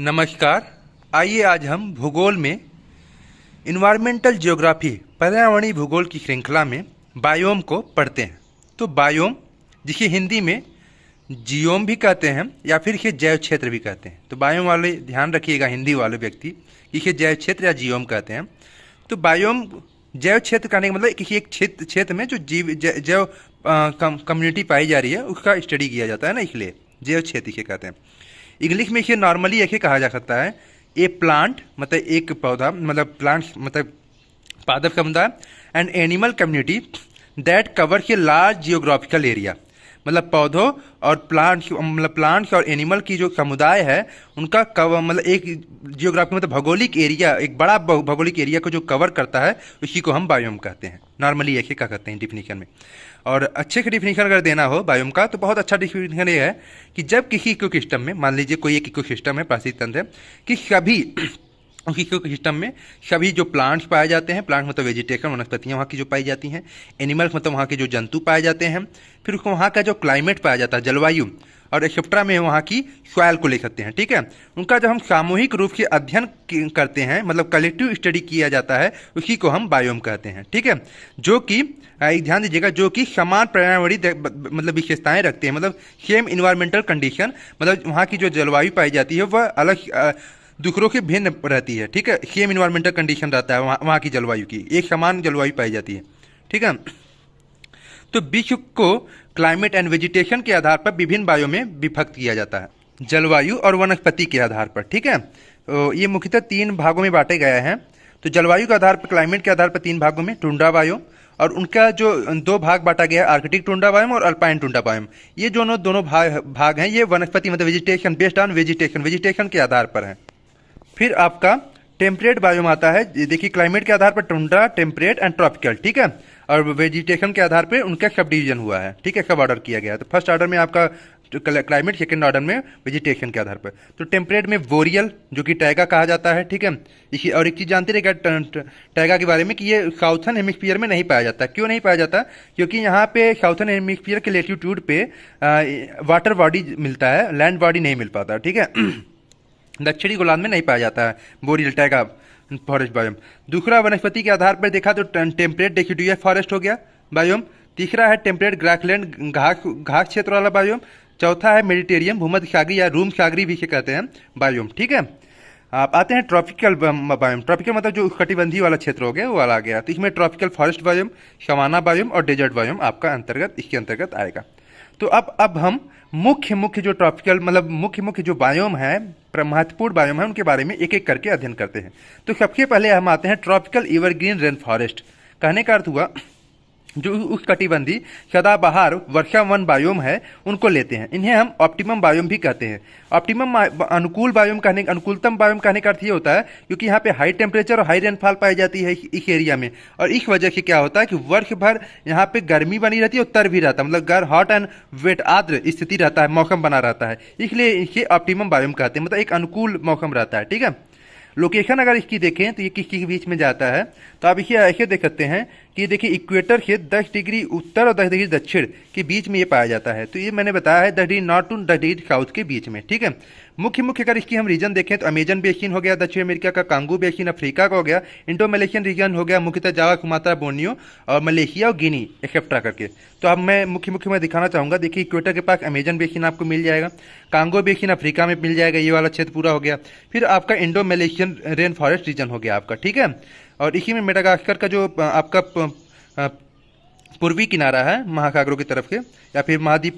नमस्कार। आइए आज हम भूगोल में इन्वायरमेंटल ज्योग्राफी पर्यावरणीय भूगोल की श्रृंखला में बायोम को पढ़ते हैं। तो बायोम, जिसे हिंदी में जियोम भी कहते हैं या फिर इसे जैव क्षेत्र भी कहते हैं। तो बायोम वाले ध्यान रखिएगा, हिंदी वाले व्यक्ति, इसे जैव क्षेत्र या जियोम कहते हैं। तो बायोम जैव क्षेत्र कहने का मतलब किसी एक क्षेत्र में जो जैव कम्युनिटी पाई जा रही है उसका स्टडी किया जाता है ना, इसलिए जैव क्षेत्र इसे कहते हैं। इंग्लिश में इसे नॉर्मली ऐसे कहा जा सकता है, ए प्लांट मतलब एक पौधा, मतलब प्लांट मतलब पादप समुदाय, and animal community that covers a large geographical area. मतलब पौधों और प्लांट्स और एनिमल की जो समुदाय है उनका कवर, मतलब एक जियोग्राफी मतलब भौगोलिक एरिया, एक बड़ा भौगोलिक एरिया को जो कवर करता है उसी को हम बायोम कहते हैं। नॉर्मली ऐसे क्या कहते हैं डिफिनीशन में। और अच्छे से डिफिनीशन अगर देना हो बायोम का तो बहुत अच्छा डिफिनीशन ये है कि जब किसी इकोसिस्टम में, मान लीजिए कोई एक इकोसिस्टम है, पारिस्थितिक तंत्र है, कि सभी उस इकोसिस्टम में सभी जो प्लांट्स पाए जाते हैं, प्लांट मतलब वेजिटेशन, वनस्पतियाँ वहाँ की जो पाई जाती हैं, एनिमल्स मतलब वहाँ के जो जंतु पाए जाते हैं, फिर उसको वहाँ का जो क्लाइमेट पाया जाता है, जलवायु, और एक्सेट्रा में वहाँ की सॉइल को ले सकते हैं। ठीक है, उनका जब हम सामूहिक रूप से अध्ययन करते हैं, मतलब कलेक्टिव स्टडी किया जाता है, उसी को हम बायोम कहते हैं। ठीक है, जो कि ध्यान दीजिएगा, जो कि समान पर्यावरणीय मतलब विशेषताएं रखते हैं, मतलब सेम इन्वायरमेंटल कंडीशन, मतलब वहाँ की जो जलवायु पाई जाती है वह अलग दूसरों से भिन्न रहती है। ठीक है, सेम इन्वायरमेंटल कंडीशन रहता है वहाँ की जलवायु की, एक समान जलवायु पाई जाती है। ठीक है, तो विश्व को क्लाइमेट एंड वेजिटेशन के आधार पर विभिन्न बायो में विभक्त किया जाता है, जलवायु और वनस्पति के आधार पर। ठीक है, तो ये मुख्यतः 3 भागों में बांटे गए हैं। तो जलवायु के आधार पर, क्लाइमेट के आधार पर 3 भागों में टुंड्रा बायोम, और उनका जो 2 भाग बांटा गया है, आर्कटिक टुंड्रा बायोम और अल्पाइन टुंड्रा बायोम। ये दोनों भाग हैं, ये वनस्पति मतलब वेजिटेशन, बेस्ड ऑन वेजिटेशन के आधार पर है। फिर आपका टेम्परेट बायोम आता है। देखिए, क्लाइमेट के आधार पर टुंड्रा, टेम्परेट एंड ट्रॉपिकल। ठीक है, और वेजिटेशन के आधार पे उनका सब डिवीजन हुआ है। ठीक है, सब ऑर्डर किया गया है। तो फर्स्ट ऑर्डर में आपका क्लाइमेट, सेकंड ऑर्डर में वेजिटेशन के आधार पर। तो टेम्परेट में बोरियल, जो कि टैगा कहा जाता है। ठीक है, इसी और एक चीज़ जानते रहेगा टैगा के बारे में कि ये साउथर्न हेमिस्फीयर में नहीं पाया जाता। क्यों नहीं पाया जाता? क्योंकि यहाँ पे साउथर्न हेमिस्फीयर के लेटीट्यूड पे वाटर बॉडी मिलता है, लैंड बॉडी नहीं मिल पाता। ठीक है, दक्षिणी गोलार्ध में नहीं पाया जाता है बोरियल टैगा फॉरेस्ट बायोम। दूसरा, वनस्पति के आधार पर देखा तो टेम्परेट डेसिडुअस फॉरेस्ट हो गया बायोम। तीसरा है टेम्परेट ग्रासलैंड, घास क्षेत्र वाला बायोम। चौथा है मेडिटेरियन, भूमध्य सागरी या रूम सागरी भी से कहते हैं बायोम। ठीक है, आप आते हैं ट्रॉपिकल बायोम। ट्रॉपिकल मतलब जो कटिबंधी वाला क्षेत्र हो गया वो वाला आ गया। तो इसमें tropical forest biome, savanna biome और डेजर्ट बायोम आपका इसके अंतर्गत आएगा। तो अब हम मुख्य जो ट्रॉपिकल मतलब मुख्य जो बायोम है, महत्वपूर्ण बायोम है, उनके बारे में एक एक करके अध्ययन करते हैं। तो सबसे पहले हम आते हैं ट्रॉपिकल एवरग्रीन रेन फॉरेस्ट। कहने का अर्थ हुआ जो उस कटिबंधी सदाबहार वर्षा वन बायोम है उनको लेते हैं। इन्हें हम ऑप्टिमम बायोम भी कहते हैं। ऑप्टिमम अनुकूल बायोम कहने, अनुकूलतम बायोम कहने का अर्थ ये होता है क्योंकि यहाँ पे हाई टेम्परेचर और हाई रेनफॉल पाई जाती है इस एरिया में, और इस वजह से क्या होता है कि वर्ष भर यहाँ पे गर्मी बनी रहती है और तर भी रहता है, मतलब हॉट एंड वेट आर्द्र स्थिति रहता है, मौसम बना रहता है, इसलिए इसे ऑप्टिमम बायोम कहते हैं, मतलब एक अनुकूल मौसम रहता है। ठीक है, लोकेशन अगर इसकी देखें तो ये किसके बीच में जाता है, तो आप इसे ऐसे देख सकते हैं कि देखिए इक्वेटर से 10 डिग्री उत्तर और 10 डिग्री दक्षिण के बीच में ये पाया जाता है। तो ये मैंने बताया है 10 degree north to 10 degree south के बीच में। ठीक है, मुख्य अगर इसकी हम रीजन देखें तो अमेजन बेसिन हो गया दक्षिण अमेरिका का, कांगो बेसिन अफ्रीका का हो गया, इंडो मलेशियन रीजन हो गया मुख्यतः जावा, सुमात्रा, बोर्नियो और मलेशिया और गिनी एक्सेप्ट्रा करके। तो अब मैं मुख्य में दिखाना चाहूँगा। देखिए, इक्वेटर के पास अमेजन बेसिन आपको मिल जाएगा, कांगो बेसिन अफ्रीका में मिल जाएगा, ये वाला क्षेत्र पूरा हो गया। फिर आपका Indo Malaysian rain forest region हो गया आपका। ठीक है, और इसी में मेडागास्कर का जो आपका पूर्वी किनारा है महासागरों की तरफ के, या फिर महाद्वीप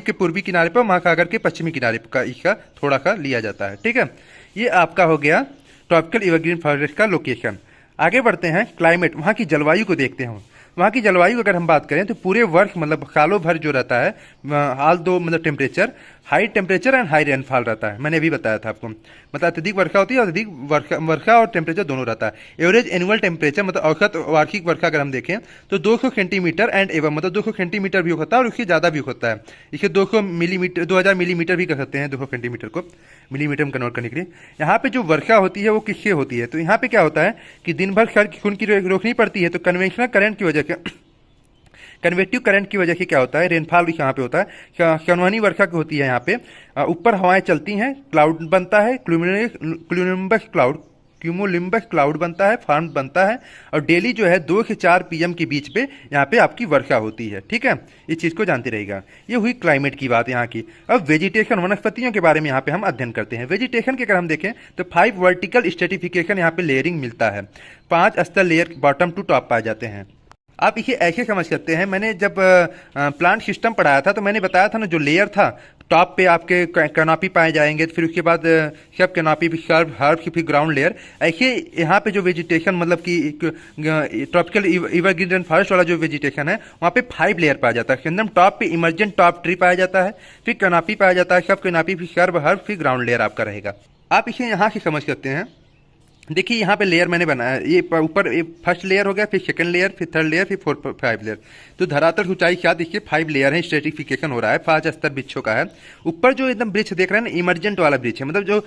के पूर्वी किनारे पर महासागर के पश्चिमी किनारे का इसका थोड़ा सा लिया जाता है। ठीक है, ये आपका हो गया ट्रॉपिकल एवरग्रीन फॉरेस्ट का लोकेशन। आगे बढ़ते हैं, क्लाइमेट, वहाँ की जलवायु को देखते हैं। वहाँ की जलवायु अगर हम बात करें तो पूरे वर्ष मतलब सालों भर जो रहता है हाल दो मतलब temperature, high temperature and high rainfall रहता है। मैंने अभी बताया था आपको, मतलब अत्यधिक वर्षा होती है और अत्यधिक वर्षा और टेम्परेचर दोनों रहता है। एवरेज एनुअल टेम्परेचर मतलब औसत वार्षिक वर्षा अगर हम देखें तो 200 सेंटीमीटर एंड एवं मतलब 200 सेंटीमीटर भी होता है और उससे ज़्यादा भी होता है। इसे 200 मिलीमीटर 2000 मिलीमीटर भी कर सकते हैं, 200 सेंटीमीटर को मिलीमीटर में कन्वर्ट करने के लिए। यहाँ पे जो वर्षा होती है वो किससे होती है, तो यहाँ पे क्या होता है कि दिन भर खून की रोकनी पड़ती है, तो कन्वेंशनल करंट की वजह से कन्वेक्टिव करंट की वजह से क्या होता है, रेनफॉल भी कहाँ पे होता है, कनवनी वर्षा की होती है यहाँ पे। ऊपर हवाएं चलती हैं, क्लाउड बनता है, क्यूमुलिम्बस क्लाउड बनता है, फॉर्म बनता है, और डेली जो है 2 से 4 पीएम के बीच पे यहाँ पे आपकी वर्षा होती है। ठीक है, इस चीज़ को जानते रहेगा। ये हुई क्लाइमेट की बात यहाँ की। अब वेजिटेशन, वनस्पतियों के बारे में यहाँ पे हम अध्ययन करते हैं। वेजिटेशन के अगर हम देखें तो 5 वर्टिकल स्ट्रेटिफिकेशन यहाँ पे लेयरिंग मिलता है। 5 स्तर लेयर बॉटम टू टॉप पाए जाते हैं। आप इसे ऐसे समझ सकते हैं, मैंने जब प्लांट सिस्टम पढ़ाया था तो मैंने बताया था ना, जो लेयर था टॉप पे आपके कैनोपी पाए जाएंगे, फिर उसके बाद सब कैनोपी फिर सर्व हर्ब फिर ग्राउंड लेयर। ऐसे यहाँ पे जो वेजिटेशन मतलब कि ट्रॉपिकल एवरग्रीन फॉरेस्ट वाला जो वेजिटेशन है वहाँ पे 5 लेयर पाया जाता है। एकदम टॉप पे इमर्जेंट टॉप ट्री पाया जाता है, फिर कैनोपी पाया जाता है, सब कैनोपी फिर सर्व हर्ब फिर ग्राउंड लेयर आपका रहेगा। आप इसे यहाँ से समझ सकते हैं। देखिए यहाँ पे लेयर मैंने बनाया, ये ऊपर फर्स्ट लेयर हो गया, फिर सेकंड लेयर, फिर थर्ड लेयर, फिर 5 लेयर। तो धरातल ऊंचाई क्या देखिए 5 लेयर है, स्ट्रेटिफिकेशन हो रहा है, 5 स्तर वृक्षों का है। ऊपर जो एकदम वृक्ष देख रहे हैं ना, इमर्जेंट वाला वृक्ष है, मतलब जो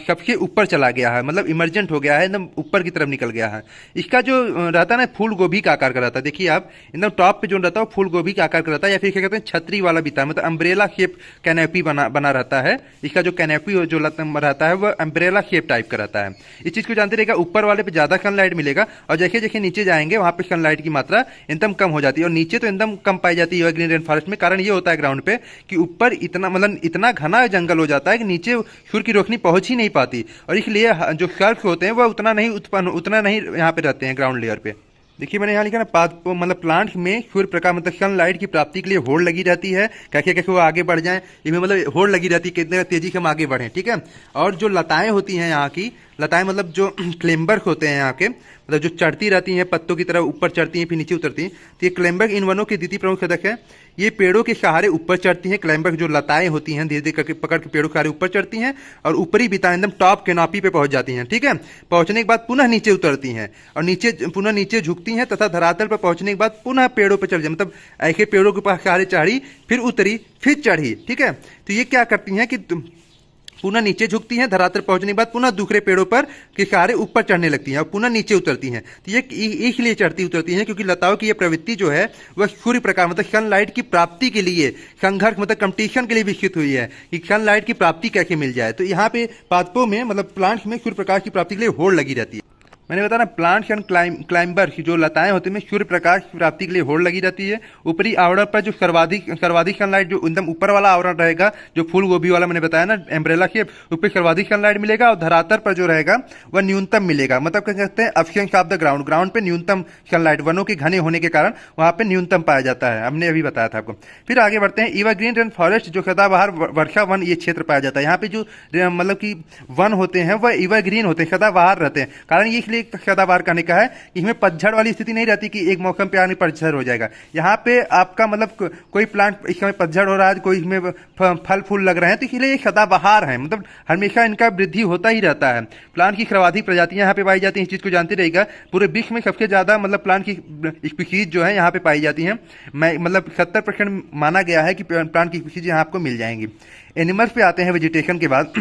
सबसे ऊपर चला गया है, मतलब इमर्जेंट हो गया है, एकदम ऊपर की तरफ निकल गया है। इसका जो रहता है ना, फूल गोभी का आकार का रहता है। देखिए आप एकदम टॉप पे जो रहता है फूल गोभी का आकार का रहता है, या फिर क्या कहते हैं छतरी वाला बीता है, मतलब अम्ब्रेला शेप कैनोपी बना रहता है। इसका जो कैनोपी जो रहता है वह अम्ब्रेला शेप टाइप का रहता है। इस चीज को जानते रहेगा, ऊपर वाले पे ज्यादा सनलाइट मिलेगा, और जैसे जैसे नीचे जाएंगे वहां पे सनलाइट की मात्रा एकदम कम हो जाती है, और नीचे तो एकदम कम पाई जाती है ग्रीन रेन फॉरेस्ट में। कारण ये होता है ग्राउंड पे कि ऊपर इतना मतलब इतना घना जंगल हो जाता है कि नीचे सूर्य की रोशनी पहुंच ही नहीं पाती, और इसलिए जो सर्फ होते हैं वह उतना नहीं यहाँ पे रहते हैं ग्राउंड लेयर पे। देखिए मैंने यहाँ लिखा ना, मतलब प्लांट में सूर्य प्रकाश मतलब सनलाइट की प्राप्ति के लिए होड़ लगी रहती है, कैसे कैसे वो आगे बढ़ जाएं, इसमें मतलब होड़ लगी रहती है कितने तेजी से हम आगे बढ़ें। ठीक है, और जो लताएं होती हैं यहाँ की, लताएं मतलब जो क्लेम्बर्स होते हैं यहाँ के, मतलब जो चढ़ती रहती हैं पत्तों की तरफ, ऊपर चढ़ती हैं फिर नीचे उतरती हैं। तो ये क्लेम्बर्स इन वनों के द्वितीय प्रमुख सदस्य है। ये पेड़ों के सहारे ऊपर चढ़ती हैं। क्लाइंबर जो लताएं होती हैं धीरे धीरे करके पकड़ के पेड़ों के सहारे ऊपर चढ़ती हैं और ऊपरी बिता एकदम टॉप कैनोपी पे पहुंच जाती हैं। ठीक है, पहुंचने के बाद पुनः नीचे उतरती हैं और पुनः नीचे झुकती हैं तथा धरातल पर पहुंचने के बाद पुनः पेड़ों पर चढ़ जाए, मतलब ऐसे पेड़ों के पास सहारे चढ़ी फिर उतरी फिर चढ़ी। ठीक है, तो ये क्या करती हैं कि पुनः नीचे झुकती हैं, धरातल पहुंचने के बाद पुनः दूसरे पेड़ों पर के सहारे ऊपर चढ़ने लगती हैं और पुनः नीचे उतरती हैं। तो ये इसलिए चढ़ती उतरती हैं क्योंकि लताओं की ये प्रवृत्ति जो है वह सूर्य प्रकाश मतलब सनलाइट की प्राप्ति के लिए संघर्ष मतलब कंपटीशन के लिए विकसित हुई है कि सनलाइट की प्राप्ति कैसे मिल जाए। तो यहाँ पे पादपों में मतलब प्लांट्स में सूर्य प्रकाश की प्राप्ति के लिए होड़ लगी रहती है। मैंने बताया ना, प्लांट्स एंड क्लाइंबर की जो लताएं होती हैं सूर्य प्रकाश की प्राप्ति के लिए होड़ लगी रहती है। ऊपरी आवरण पर जो सर्वाधिक सनलाइट जो एकदम ऊपर वाला आवरण रहेगा, जो फूल गोभी वाला मैंने बताया ना एम्ब्रेला शेप, ऊपर सर्वाधिक सनलाइट मिलेगा और धरातल पर जो रहेगा वह न्यूनतम मिलेगा। मतलब क्या कहते हैं, absence of the ground, ground पे न्यूनतम सनलाइट, वनों के घने होने के कारण वहां पे न्यूनतम पाया जाता है। हमने अभी बताया था आपको। फिर आगे बढ़ते हैं, एवरग्रीन रेन फॉरेस्ट जो सदाबहार वर्षा वन ये क्षेत्र पाया जाता है। यहाँ पे जो मतलब कि वन होते हैं वह एवरग्रीन होते हैं, सदाबहार रहते हैं। कारण ये इसलिए सदाबहार करने का है कि इसमें पतझड़ वाली स्थिति नहीं रहती कि एक मौसम पे आने पतझड़ हो जाएगा। यहाँ पे आपका मतलब कोई प्लांट इस समय पतझड़ हो रहा है, कोई इसमें फल फूल लग रहे हैं, तो इसलिए ये सदाबहार है, मतलब हमेशा इनका वृद्धि होता ही रहता है। प्लांट की सर्वाधिक प्रजातियां यहाँ पे पाई जाती हैं, इस चीज को जानते रहेगा। पूरे विश्व में सबसे ज्यादा मतलब प्लांट की स्पीशीज जो है यहाँ पे पाई जाती हैं। मतलब 70% माना गया है कि प्लांट की स्पीशीज यहाँ आपको मिल जाएंगी। एनिमल्स पे आते हैं वेजिटेशन के बाद।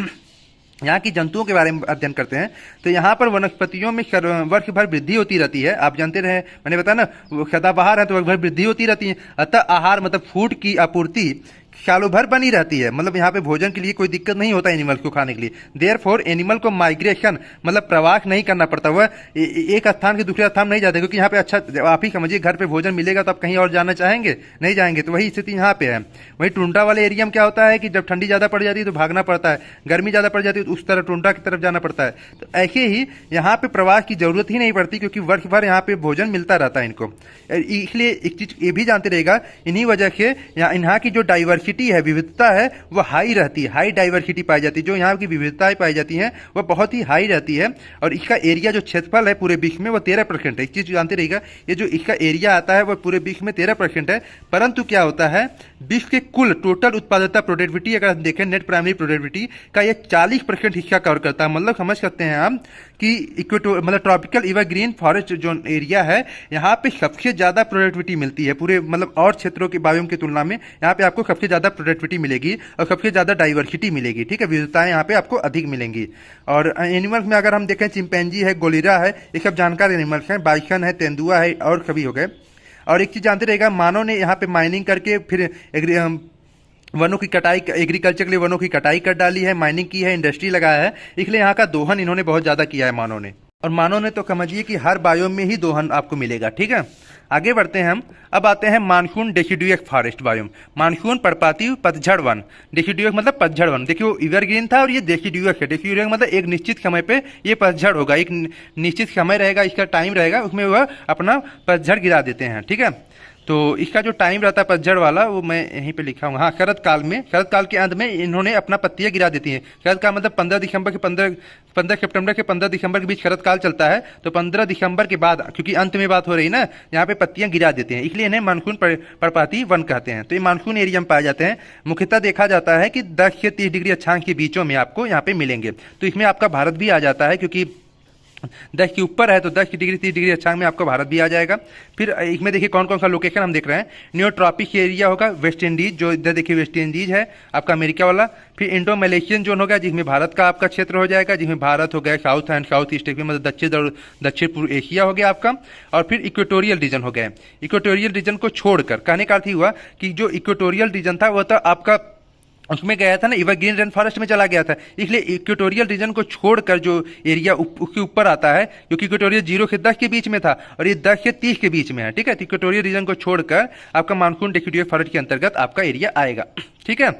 यहाँ की जंतुओं के बारे में अध्ययन करते हैं। तो यहाँ पर वनस्पतियों में वर्ष भर वृद्धि होती रहती है। आप जानते रहे, मैंने बताया ना, वो सदाबहार है तो वर्ष भर वृद्धि होती रहती है। अतः आहार मतलब फूड की आपूर्ति सालों भर बनी रहती है। मतलब यहाँ पे भोजन के लिए कोई दिक्कत नहीं होता एनिमल को खाने के लिए। देयरफॉर एनिमल को माइग्रेशन मतलब प्रवास नहीं करना पड़ता, वह एक स्थान से दूसरे स्थान नहीं जाते, क्योंकि यहाँ पे अच्छा आप ही समझिए घर पे भोजन मिलेगा तो आप कहीं और जाना चाहेंगे, नहीं जाएंगे। तो वही स्थिति यहाँ पे है। वही टुंड्रा वाले एरिया में क्या होता है कि जब ठंडी ज्यादा पड़ जाती है तो भागना पड़ता है, गर्मी ज्यादा पड़ जाती है तो उस तरफ टुंड्रा की तरफ जाना पड़ता है। तो ऐसे ही यहाँ पे प्रवास की जरूरत ही नहीं पड़ती, क्योंकि वर्ष भर यहाँ पे भोजन मिलता रहता है इनको। इसलिए एक चीज ये भी जानते रहेगा, इन्हीं वजह से यहाँ की जो डाइवर्सिटी है, विविधता है, वह हाई रहती है, हाई डाइवर्सिटी पाई जाती है। जो यहाँ की विविधताएं पाई जाती हैं वह बहुत ही हाई रहती है। और इसका एरिया जो क्षेत्रफल है पूरे विश्व में वह 13% है। इस चीज जानते रहिएगा, ये जो इसका एरिया आता है वह पूरे विश्व में 13% है। परंतु क्या होता है, विश्व के कुल टोटल उत्पादकता प्रोडक्टिविटी अगर हम देखें, नेट प्राइमरी प्रोडक्टिविटी का ये 40% हिस्सा कवर करता है। मतलब समझ सकते हैं हम कि इक्वेटोर मतलब ट्रॉपिकल एवरग्रीन फॉरेस्ट जो एरिया है, यहाँ पे सबसे ज्यादा प्रोडक्टिविटी मिलती है पूरे मतलब और क्षेत्रों के बायोम की तुलना में। यहाँ पे आपको सबसे ज्यादा प्रोडक्टिविटी मिलेगी और सबसे ज्यादा डाइवर्सिटी मिलेगी। ठीक है, विविधताएं यहाँ पे आपको अधिक मिलेंगी। और एनिमल्स में अगर हम देखें, चिंपैंजी है, गोरिल्ला है, ये सब जानकार एनिमल्स हैं। बाइसन है, तेंदुआ है और सभी हो गए। और एक चीज़ जानते रहेगा, मानव ने यहाँ पे माइनिंग करके फिर वनों की कटाई, एग्रीकल्चर के लिए वनों की कटाई कर डाली है, माइनिंग की है, इंडस्ट्री लगाया है, इसलिए यहाँ का दोहन इन्होंने बहुत ज़्यादा किया है मानव ने। और मानव ने तो समझिए कि हर बायोम में ही दोहन आपको मिलेगा। ठीक है, आगे बढ़ते हैं हम। अब आते हैं monsoon deciduous forest biome, monsoon पर्णपाती पतझड़ वन। डेसिडुअस मतलब पतझड़ वन, देखिए वो एवरग्रीन था और ये डेसिडुअस है। डेसिडुअस मतलब एक निश्चित समय पे ये पतझड़ होगा, एक निश्चित समय रहेगा, इसका टाइम रहेगा, उसमें वह अपना पतझड़ गिरा देते हैं। ठीक है, तो इसका जो टाइम रहता है पतझड़ वाला वो मैं यहीं पे लिखा हूँ। हाँ, शरद काल में, शरद काल के अंत में इन्होंने अपना पत्तियां गिरा देती हैं। शरद काल मतलब 15 सितंबर के 15 दिसंबर के बीच शरद काल चलता है, तो 15 दिसंबर के बाद, क्योंकि अंत में बात हो रही है ना, यहाँ पे पत्तियां गिरा देते हैं, इसलिए इन्हें मानसून पर्णपाती वन कहते हैं। तो ये मानसून एरिया में पाए जाते हैं। मुख्यतः देखा जाता है कि 10 से 30 डिग्री अक्षांश के बीचों में आपको यहाँ पे मिलेंगे। तो इसमें आपका भारत भी आ जाता है, क्योंकि 10 के ऊपर है तो 10 डिग्री 30 डिग्री अक्षांश में आपका भारत भी आ जाएगा। फिर इसमें देखिए कौन कौन सा लोकेशन हम देख रहे हैं। न्यू ट्रॉपिक एरिया होगा, वेस्ट इंडीज, जो इधर देखिए वेस्ट इंडीज है आपका अमेरिका वाला। फिर इंडो मलेशियन जोन होगा, जिसमें भारत का आपका क्षेत्र हो जाएगा, जिसमें भारत हो गया, south and south east Asia मतलब दक्षिण पूर्व एशिया हो गया आपका। और फिर इक्वेटोरियल रीजन हो गया। इक्वेटोरियल रीजन को छोड़कर, कहने का अर्थ ही हुआ कि जो इक्वेटोरियल रीजन था वो था आपका, उसमें गया था ना, एवरग्रीन रेन फॉरेस्ट में चला गया था, इसलिए इक्वेटोरियल रीजन को छोड़कर जो एरिया उसके ऊपर आता है, क्योंकि इक्वेटोरियल 0 से 10 के बीच में था और ये 10 से 30 के बीच में है। ठीक है, तो इक्वेटोरियल रीजन को छोड़कर आपका मानसून डेसिडुअस फॉरेस्ट के अंतर्गत आपका एरिया आएगा। ठीक है,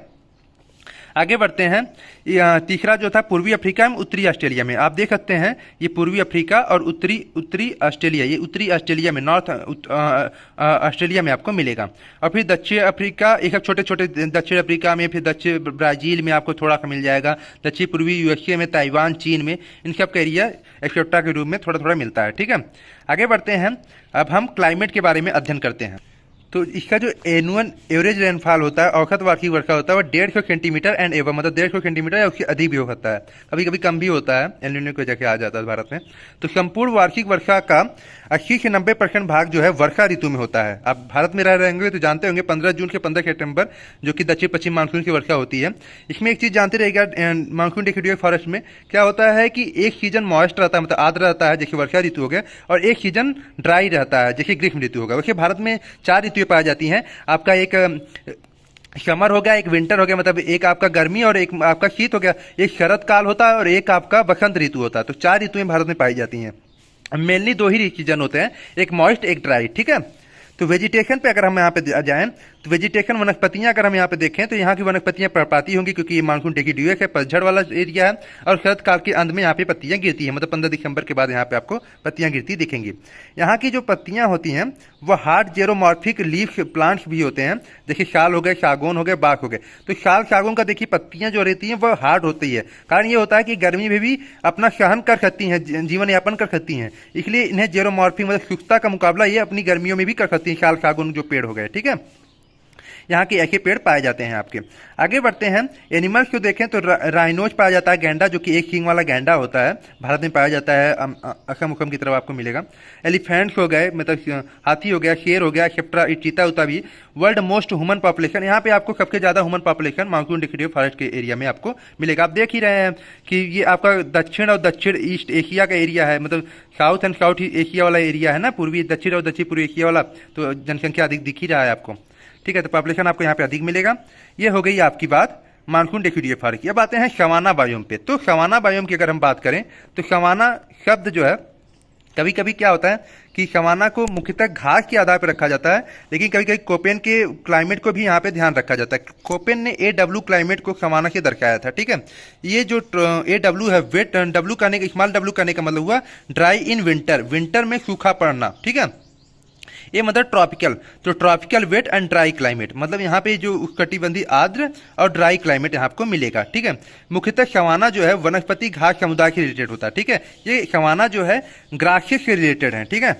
आगे बढ़ते हैं। तीसरा जो था पूर्वी अफ्रीका में उत्तरी ऑस्ट्रेलिया में, आप देख सकते हैं ये पूर्वी अफ्रीका और उत्तरी ऑस्ट्रेलिया, ये उत्तरी ऑस्ट्रेलिया में, नॉर्थ ऑस्ट्रेलिया में आपको मिलेगा। और फिर दक्षिण अफ्रीका, एक छोटे छोटे दक्षिण अफ्रीका में, फिर दक्षिण ब्राजील में आपको थोड़ा सा मिल जाएगा, दक्षिण पूर्वी यूएसए में, ताइवान, चीन में, इन सब का एरिया एक्सेप्टा के रूप में थोड़ा थोड़ा मिलता है। ठीक है, आगे बढ़ते हैं। अब हम क्लाइमेट के बारे में अध्ययन करते हैं। तो इसका जो एनुअल एवरेज रेनफॉल होता है, औसत वार्षिक वर्षा होता है, वो 150 सेंटीमीटर एंड एवर, मतलब 150 सेंटीमीटर या उससे अधिक भी हो सकता है, कभी कभी कम भी होता है, एल नीनो की वजह से आ जाता है भारत में। तो संपूर्ण वार्षिक वर्षा का 80 से 90% भाग जो है वर्षा ऋतु में होता है। आप भारत में रह रहे होंगे तो जानते होंगे 15 जून से 15 सितंबर जो कि दक्षिण पश्चिम मानसून की वर्षा होती है। इसमें एक चीज़ जानते रहेगा, मानसून डेसिडुअस फॉरेस्ट में क्या होता है कि एक सीजन मॉइस्ट रहता है, मतलब आर्द्र रहता है, जैसे वर्षा ऋतु हो गया, और एक सीजन ड्राई रहता है, जैसे ग्रीष्म ऋतु होगा। वैसे भारत में 4 ऋतुएं पाई जाती हैं। आपका एक समर हो गया, एक विंटर हो गया, मतलब एक आपका गर्मी और एक आपका शीत हो गया, एक शरद काल होता है और एक आपका बसंत ऋतु होता है। तो 4 ऋतुएं भारत में पाई जाती हैं। मेनली 2 ही सीजन होते हैं, एक मॉइस्ट एक ड्राई। ठीक है, तो वेजिटेशन पे अगर हम यहाँ पे जाएं तो वेजिटेशन वनस्पतियां अगर हम यहाँ पे देखें तो यहाँ की वनस्पतियां पर्णपाती होंगी, क्योंकि ये मानसून डेसिडुअस है, पतझड़ वाला एरिया है, और शरद काल के अंत में यहाँ पे पत्तियां गिरती हैं, मतलब 15 दिसंबर के बाद यहाँ पे आपको पत्तियां गिरती दिखेंगी। यहाँ की जो पत्तियां होती हैं वह हार्ड जेरोमॉर्फिक लीफ प्लांट्स भी होते हैं, देखिए शाल हो गए, सागौन हो गए, बाग हो गए। तो शाल सागौन का देखिए पत्तियां जो रहती हैं वह हार्ड होती है, कारण ये होता है कि गर्मी में भी अपना सहन कर सकती हैं, जीवन यापन कर सकती हैं, इसलिए इन्हें जेरोमॉर्फिक मतलब शुष्कता का मुकाबला ये अपनी गर्मियों में भी कर सकती हैं, शाल सागौन जो पेड़ हो गए। ठीक है, यहाँ के ऐसे पेड़ पाए जाते हैं आपके। आगे बढ़ते हैं, एनिमल्स को देखें तो राइनोज पाया जाता है, गैंडा, जो कि एक सींग वाला गैंडा होता है, भारत में पाया जाता है, असम उकम की तरफ आपको मिलेगा। एलिफेंट्स हो गए, मतलब हाथी हो गया, शेर हो गया, खेप्टा, चीता उता भी। वर्ल्ड मोस्ट ह्यूमन पॉपुलेशन, यहाँ पे आपको सबसे ज्यादा human population monsoon deciduous forest के एरिया में आपको मिलेगा। आप देख ही रहे हैं कि ये आपका दक्षिण और दक्षिण ईस्ट एशिया का एरिया है, मतलब साउथ एंड साउथ एशिया वाला एरिया है ना, पूर्वी दक्षिण और दक्षिण पूर्व एशिया वाला, तो जनसंख्या अधिक दिख ही रहा है आपको। ठीक है, तो पॉपुलेशन आपको यहाँ पे अधिक मिलेगा। ये हो गई आपकी बात मानसून डेसिडुअस फॉरेस्ट की। अब आते हैं सवाना बायोम पे। तो सवाना बायोम की अगर हम बात करें तो सवाना शब्द जो है, कभी कभी क्या होता है कि सवाना को मुख्यतः घास के आधार पर रखा जाता है, लेकिन कभी कभी कोपेन के क्लाइमेट को भी यहाँ पे ध्यान रखा जाता है। कोपेन ने AW क्लाइमेट को सवाना से दर्शाया था। ठीक है, ये जो AW है, वेट W कहने का, स्मॉल W कहने का मतलब हुआ ड्राई इन विंटर, विंटर में सूखा पड़ना। ठीक है, ये मतलब ट्रॉपिकल, तो tropical wet and dry climate, मतलब यहाँ पे जो उष्णकटिबंधीय आर्द्र और ड्राई क्लाइमेट यहाँ आपको मिलेगा। ठीक है, मुख्यतः सवाना जो है वनस्पति घास समुदाय से रिलेटेड होता है। ठीक है, ये सवाना जो है ग्रासेस से रिलेटेड है। ठीक है,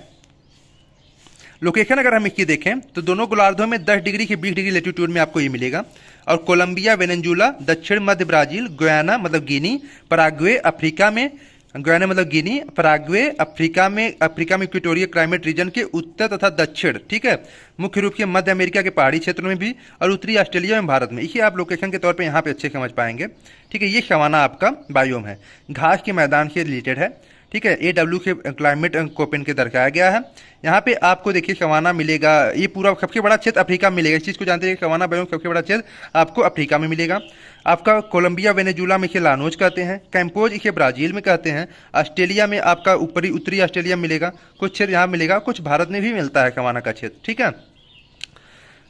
लोकेशन अगर हम इसकी देखें तो दोनों गोलार्धों में 10 डिग्री से 20 डिग्री लेटीट्यूड में आपको ये मिलेगा। और कोलंबिया, वेनेजुला, दक्षिण मध्य ब्राजील, गुयाना मतलब गिनी, पराग्वे अफ्रीका में, गुयाना मतलब गिनी, पराग्वे अफ्रीका में इक्वेटोरियल क्लाइमेट रीजन के उत्तर तथा दक्षिण। ठीक है, मुख्य रूप से मध्य अमेरिका के पहाड़ी क्षेत्रों में भी, और उत्तरी ऑस्ट्रेलिया में, भारत में। इसे आप लोकेशन के तौर पे यहाँ पे अच्छे समझ पाएंगे। ठीक है, ये सवाना आपका बायोम है, घास के मैदान से रिलेटेड है। ठीक है, AW के क्लाइमेट कोपेन के दर्शाया गया है। यहाँ पे आपको देखिए सवाना मिलेगा, ये पूरा सबसे बड़ा क्षेत्र अफ्रीका में मिलेगा। इस चीज़ को जानते हैं, सवाना बायोम सबसे बड़ा क्षेत्र आपको अफ्रीका में मिलेगा। आपका कोलंबिया वेनेजुला में इसे लानोज कहते हैं, कैंपोज इसे ब्राजील में कहते हैं। ऑस्ट्रेलिया में आपका उत्तरी ऑस्ट्रेलिया मिलेगा, कुछ क्षेत्र यहाँ मिलेगा, कुछ भारत में भी मिलता है सवाना का क्षेत्र। ठीक है,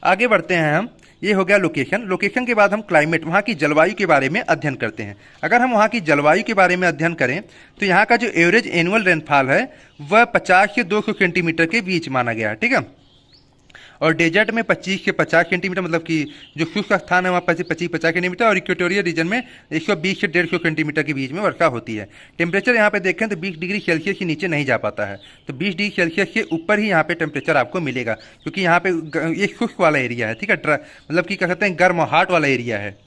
आगे बढ़ते हैं हम। ये हो गया लोकेशन। लोकेशन के बाद हम क्लाइमेट, वहाँ की जलवायु के बारे में अध्ययन करते हैं। अगर हम वहाँ की जलवायु के बारे में अध्ययन करें तो यहाँ का जो एवरेज एनुअल रेनफॉल है वह 50 से 200 सेंटीमीटर के बीच माना गया है। ठीक है, और डेजर्ट में 25 से 50 सेंटीमीटर, मतलब कि जो शुष्क स्थान है वहाँ 25-50 सेंटीमीटर, और इक्वेटोरियल रीजन में 120 से 150 सेंटीमीटर के बीच में वर्षा होती है। टेम्परेचर यहाँ पे देखें तो 20 डिग्री सेल्सियस के नीचे नहीं जा पाता है, तो 20 डिग्री सेल्सियस के ऊपर ही यहाँ पे टेम्परेचर आपको मिलेगा, क्योंकि यहाँ पे एक शुष्क वाला एरिया है। ठीक है, मतलब कि क्या कहते हैं, गर्म हाट वाला एरिया है।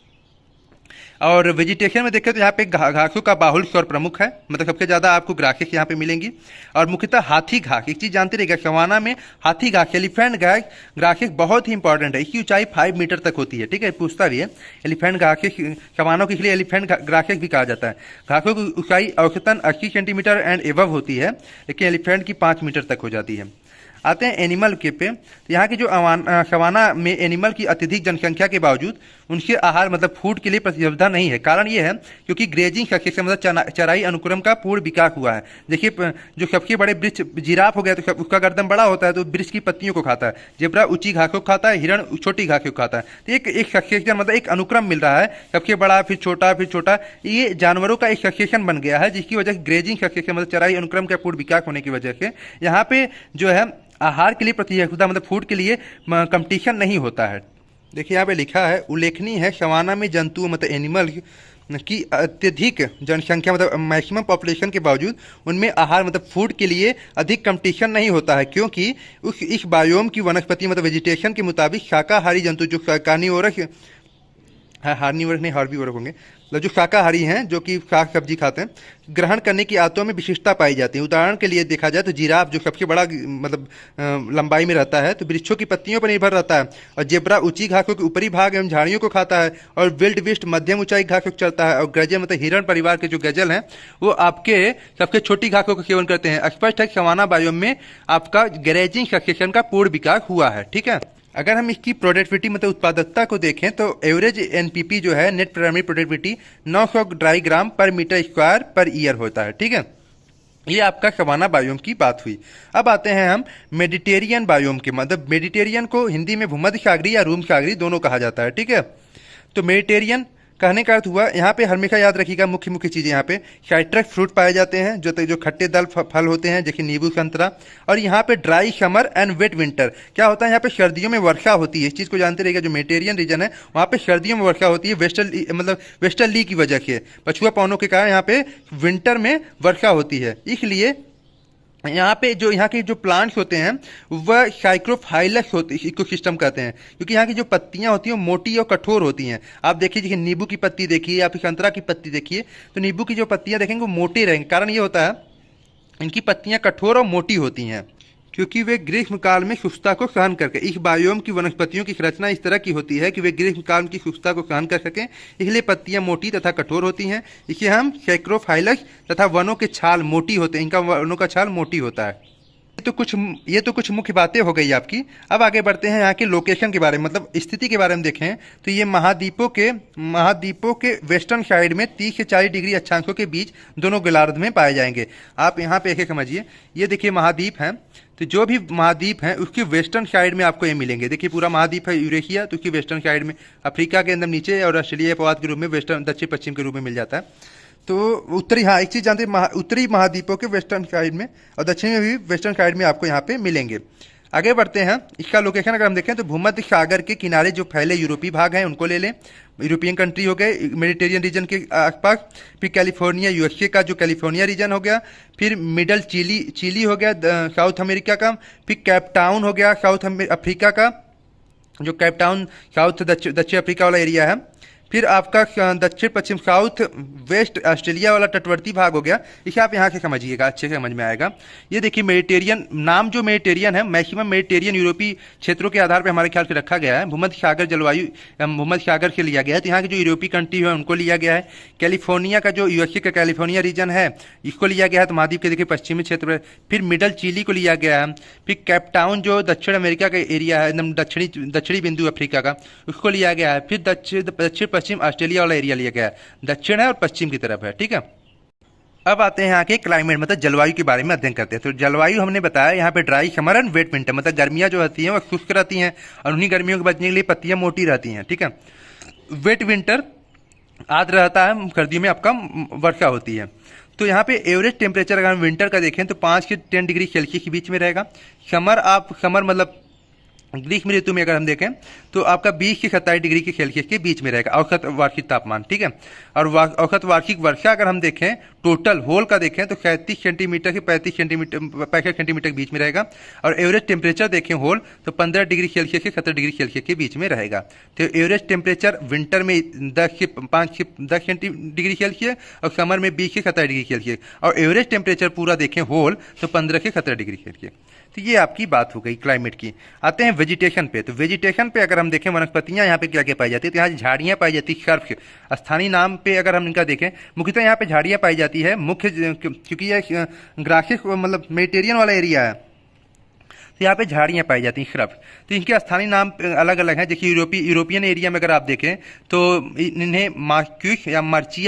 और वेजिटेशन में देखें तो यहाँ पे घासों का बाहुल स्वर प्रमुख है, मतलब सबसे ज़्यादा आपको ग्रासेस यहाँ पे मिलेंगी। और मुख्यतः हाथी घास, एक चीज़ जानते रहिएगा, सवाना में हाथी घास एलिफेंट ग्रासेस बहुत ही इंपॉर्टेंट है। इसकी ऊंचाई 5 मीटर तक होती है। ठीक है, पूछता भी है, एलिफेंट घासेस सवानों के लिए एलिफेंट ग्रासेस भी कहा जाता है। घासों की ऊंचाई औसतन 80 सेंटीमीटर एंड एबव होती है, लेकिन एलिफेंट की 5 मीटर तक हो जाती है। आते हैं एनिमल के पे। तो यहाँ की जो सवाना में एनिमल की अत्यधिक जनसंख्या के बावजूद उनके आहार मतलब फूड के लिए प्रतिस्पर्धा नहीं है। कारण ये है क्योंकि ग्रेजिंग सक्सेशन मतलब चराई अनुक्रम का पूर्ण विकास हुआ है। देखिए, जो सबसे बड़े वृक्ष जिराफ हो गया तो उसका गर्दन बड़ा होता है, तो वृक्ष की पत्तियों को खाता है। जेब्रा ऊंची घासों को खाता है, हिरण छोटी घासों को खाता है। तो एक सक्सेशन मतलब एक अनुक्रम मिल रहा है, सबसे बड़ा फिर छोटा फिर छोटा। ये जानवरों का एक सक्सेशन बन गया है, जिसकी वजह से ग्रेजिंग सक्सेशन मतलब चराई अनुक्रम का पूर्ण विकास होने की वजह से यहाँ पे जो है आहार के लिए प्रतिस्पर्धा मतलब फूड के लिए कंपटीशन नहीं होता है। देखिए यहाँ पे लिखा है, उल्लेखनीय है सवाना में जंतु मतलब एनिमल की अत्यधिक जनसंख्या मतलब मैक्सिमम पॉपुलेशन के बावजूद उनमें आहार मतलब फूड के लिए अधिक कंपटीशन नहीं होता है, क्योंकि इस बायोम की वनस्पति मतलब वेजिटेशन के मुताबिक शाकाहारी जंतु जो कार्निवोरस हार्निवोरस नहीं हार्बीवोरस होंगे, मतलब जो शाकाहारी हैं, जो कि शाक सब्जी खाते हैं, ग्रहण करने की आदतों में विशिष्टता पाई जाती है। उदाहरण के लिए देखा जाए तो जिराफ जो सबसे बड़ा मतलब लंबाई में रहता है, तो वृक्षों की पत्तियों पर निर्भर रहता है। और जेब्रा ऊंची घासों के ऊपरी भाग एवं झाड़ियों को खाता है। और विल्ड बिस्ट मध्यम ऊंचाई घासों को चलता है। और गजल मतलब हिरण परिवार के जो गजल हैं वो आपके सबसे छोटी घासों का सेवन करते हैं। स्पष्ट है सवाना बायोम में आपका ग्रेजिंग सक्सेशन का पूर्ण विकास हुआ है। ठीक है, अगर हम इसकी प्रोडक्टिविटी मतलब उत्पादकता को देखें तो एवरेज एनपीपी जो है नेट प्राइमरी प्रोडक्टिविटी 900 ड्राई ग्राम पर मीटर स्क्वायर पर ईयर होता है। ठीक है, ये आपका सवाना बायोम की बात हुई। अब आते हैं हम मेडिटेरियन बायोम के, मतलब मेडिटेरियन को हिंदी में भूमध्य सागरी या रूम सागरी दोनों कहा जाता है। ठीक है, तो मेडिटेरियन कहने का अर्थ हुआ, यहाँ पे हमेशा याद रखिएगा मुख्य चीज़ें यहाँ पे साइट्रस फ्रूट पाए जाते हैं, जो खट्टे दल फल होते हैं, जैसे नींबू संतरा। और यहाँ पे dry summer and wet winter, क्या होता है यहाँ पे सर्दियों में वर्षा होती है। इस चीज़ को जानते रहिएगा, जो मेडिटेरियन रीजन है वहाँ पे सर्दियों में वर्षा होती है वेस्टर्ली की वजह से, पछुआ पवनों के कारण यहाँ पे विंटर में वर्षा होती है। इसलिए यहाँ पे जो यहाँ के जो प्लांट्स होते हैं वह साइक्रोफाइलस होते इकोसिस्टम कहते हैं, क्योंकि यहाँ की जो पत्तियाँ होती हैं मोटी और कठोर होती हैं। आप देखिए, जैसे नींबू की पत्ती देखिए या फिर संतरा की पत्ती देखिए, तो नींबू की जो पत्तियाँ देखेंगे वो मोटी रहेंगी। कारण ये होता है इनकी पत्तियाँ कठोर और मोटी होती हैं, क्योंकि वे ग्रीष्म काल में शुष्कता को सहन करके, इस बायोम की वनस्पतियों की संरचना इस तरह की होती है कि वे ग्रीष्म काल की शुष्कता को सहन कर सकें, इसलिए पत्तियां मोटी तथा कठोर होती हैं। इसे हम सैक्रोफाइलस तथा वनों के छाल मोटी होते हैं, इनका वनों का छाल मोटी होता है। ये तो कुछ मुख्य बातें हो गई आपकी। अब आगे बढ़ते हैं यहाँ के लोकेशन के बारे में, मतलब स्थिति के बारे में देखें तो ये महाद्वीपों के वेस्टर्न साइड में 30 से 40 डिग्री अक्षांशों के बीच दोनों गोलार्ध में पाए जाएंगे। आप यहाँ पे एक समझिए, ये देखिए महाद्वीप हैं, तो जो भी महाद्वीप हैं उसकी वेस्टर्न साइड में आपको ये मिलेंगे। देखिए पूरा महाद्वीप है यूरेशिया, तो उसकी वेस्टर्न साइड में अफ्रीका के अंदर नीचे, और ऑस्ट्रेलिया अपवाद के रूप में वेस्टर्न दक्षिण पश्चिम के रूप में मिल जाता है। तो उत्तरी, हाँ एक चीज़ जानते हैं, उत्तरी महाद्वीपों के वेस्टर्न साइड में और दक्षिण में भी वेस्टर्न साइड में आपको यहाँ पे मिलेंगे। आगे बढ़ते हैं, इसका लोकेशन अगर हम देखें तो भूमध्य सागर के किनारे जो फैले यूरोपीय भाग हैं उनको ले लें, यूरोपियन कंट्री हो गए, मेडिटेरियन रीजन के आसपास, फिर कैलिफोर्निया यूएसए का जो कैलिफोर्निया रीजन हो गया, फिर मिडल चिली हो गया साउथ अमेरिका का, फिर कैप टाउन हो गया साउथ अफ्रीका का, जो कैप टाउन साउथ दक्षिण अफ्रीका वाला एरिया है, फिर आपका दक्षिण पश्चिम साउथ वेस्ट ऑस्ट्रेलिया वाला तटवर्ती भाग हो गया। इसे आप यहाँ से समझिएगा, अच्छे से समझ में आएगा। ये देखिए मेडिटेरियन, नाम जो मेडिटेरियन है मैक्सिमम मेडिटेरियन यूरोपीय क्षेत्रों के आधार पर हमारे ख्याल से रखा गया है। भूमध्य सागर जलवायु भूमध्य सागर से लिया गया है, तो यहाँ के जो यूरोपीय कंट्री है उनको लिया गया है। कैलिफोर्निया का जो यूएसए का कैलिफोर्निया रीजन है इसको लिया गया है, तो महाद्वीप के देखिए पश्चिमी क्षेत्र में। फिर मिडल चिली को लिया गया है। फिर कैपटाउन जो दक्षिण अमेरिका का एरिया है, एकदम दक्षिणी बिंदु अफ्रीका का, उसको लिया गया है। फिर दक्षिण पश्चिम ऑस्ट्रेलिया वाला एरिया लिया गया है, दक्षिण है और पश्चिम की तरफ है, ठीक है। अब आते हैं यहाँ के क्लाइमेट मतलब जलवायु के बारे में अध्ययन करते हैं। तो जलवायु हमने बताया यहाँ पे dry summer and wet winter, मतलब गर्मियाँ जो होती हैं वो शुष्क रहती हैं और उन्हीं गर्मियों के बचने के लिए पत्तियाँ मोटी रहती हैं, ठीक है। वेट विंटर आर्द्र रहता है, सर्दियों में आपका वर्षा होती है। तो यहाँ पे एवरेज टेम्परेचर अगर हम विंटर का देखें तो 5 से 10 डिग्री सेल्सियस के बीच में रहेगा। समर मतलब ग्रीष्म ऋतु में अगर हम देखें तो आपका 20 से 27 डिग्री के सेल्सियस के बीच में रहेगा औसत वार्षिक तापमान, ठीक है। और औसत वार्षिक वर्षा अगर हम देखें टोटल होल का देखें तो 37 सेंटीमीटर से 65 सेंटीमीटर के बीच में रहेगा। और एवरेज टेम्परेचर देखें होल तो 15 डिग्री सेल्सियस से 17 डिग्री सेल्सियस के बीच में रहेगा। तो एवरेज टेम्परेचर विंटर में 10 से 10 डिग्री सेल्सियस और समर में 20 से 27 डिग्री सेल्सियस। और एवरेज टेम्परेचर पूरा देखें होल तो 15 से 17 डिग्री सेल्सियस। तो ये आपकी बात हो गई क्लाइमेट की। आते हैं वेजिटेशन पे। तो वेजिटेशन पे अगर हम देखें वनस्पतियां यहाँ पे क्या क्या पाई जाती है, तो यहाँ झाड़ियाँ पाई जाती है। सर्फ स्थानीय नाम पे अगर हम इनका देखें मुख्यतः यहाँ पे झाड़ियाँ पाई जाती है मुख्य, क्योंकि ये ग्रासिक मतलब मेडिटेरियन वाला एरिया है, तो यहाँ पे झाड़ियाँ पाई जाती हैं श्रब। तो इनके स्थानीय नाम अलग अलग हैं। जैसे यूरोपियन एरिया में अगर आप देखें तो इन्हें मार्क्यूस या मर्चिया